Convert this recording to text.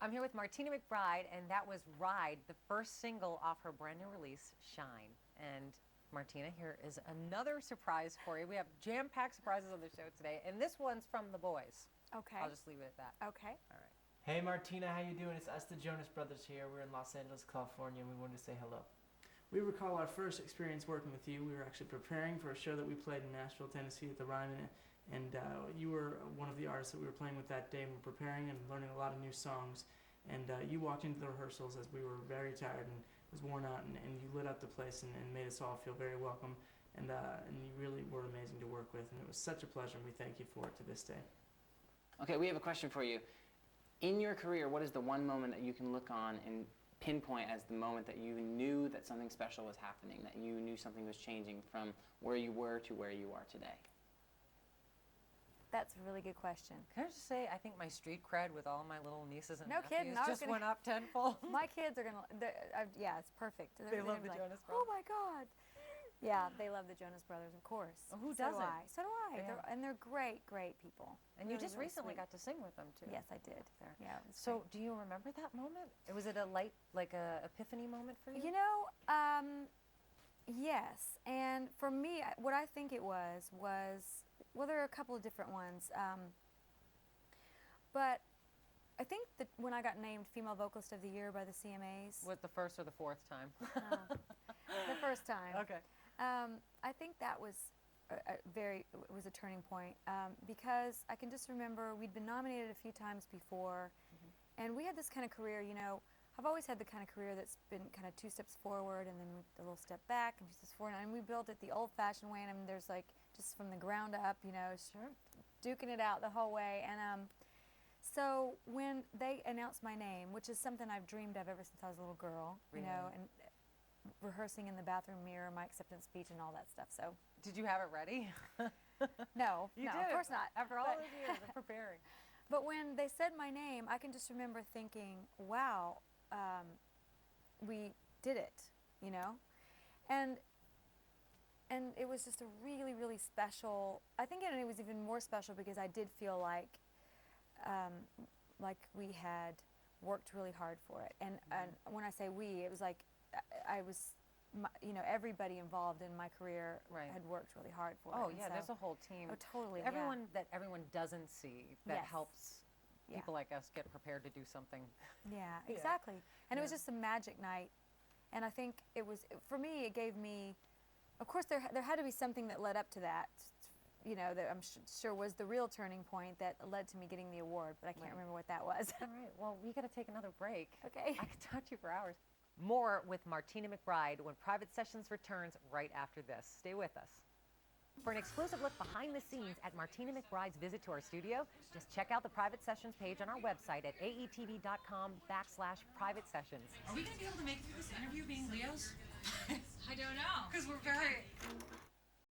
I'm here with Martina McBride, and that was Ride, the first single off her brand new release, Shine. And Martina, here is another surprise for you. We have jam-packed surprises on the show today, and this one's from the boys. Okay. I'll just leave it at that. Okay. All right. Hey Martina, how you doing? It's us, the Jonas Brothers here. We're in Los Angeles, California, and we wanted to say hello. We recall our first experience working with you. We were actually preparing for a show that we played in Nashville, Tennessee at the LYNN, and you were one of the artists that we were playing with that day. And we were preparing and learning a lot of new songs. And you walked into the rehearsals as we were very tired and was worn out, and you lit up the place and made us all feel very welcome. And you really were amazing to work with, and it was such a pleasure, and we thank you for it to this day. Okay, we have a question for you. In your career, what is the one moment that you can look on and pinpoint as the moment that you knew that something special was happening, that you knew something was changing from where you were to where you are today? That's a really good question. Can I just say, I think my street cred with all my little nieces and No nephews kidding, just went up tenfold. My kids are gonna. Yeah, it's perfect. They love the like, Jonas Oh Brothers. my God. Yeah, they love the Jonas Brothers, of course. Well, who So do doesn't? I. So do I. Yeah. And they're great, great people. And you Really, just really recently sweet. got to sing with them, too. Yes, I did. There. Yeah. It was So, great. do you remember that moment? Was it a light, like a epiphany moment for you? You know, yes. And for me, what I think it was, well, there are a couple of different ones. But I think that when I got named Female Vocalist of the Year by the CMAs. With the first or the fourth time? The first time. Okay. I think that was a turning point because I can just remember we'd been nominated a few times before, and we had this kind of career, you know, I've always had the kind of career that's been kind of 2 steps forward and then a little step back and 2 steps forward, and we built it the old-fashioned way, and I mean, there's like just from the ground up, you know, Sure. duking it out the whole way, and so when they announced my name, which is something I've dreamed of ever since I was a little girl, you know, Really? and rehearsing in the bathroom mirror my acceptance speech and all that stuff. So Did you have it ready? no, You no, did. of course not. After all But- those years of preparing. But when they said my name, I can just remember thinking, wow, we did it, you know? And it was just a really, really special, I think it was even more special because I did feel like we had worked really hard for it. And when I say we, it was like I was, you know, everybody involved in my career Right. had worked really hard for it. Oh, And yeah, so- there's a whole team. Oh, totally, yeah. Everyone that everyone doesn't see that Yes. helps Yeah. people like us get prepared to do something. Yeah, Yeah. exactly. And it was Yeah. just a magic night. And I think it was, for me, it gave me, of course, there had to be something that led up to that, you know, that I'm sure was the real turning point that led to me getting the award, but I can't Right. remember what that was. All right, well, we got to take another break. Okay. I could talk to you for hours. More with Martina McBride when Private Sessions returns right after this. Stay with us. For an exclusive look behind the scenes at Martina McBride's visit to our studio, just check out the Private Sessions page on our website at aetv.com/private sessions. Are we going to be able to make it through this interview being Leos? I don't know. Because we're very...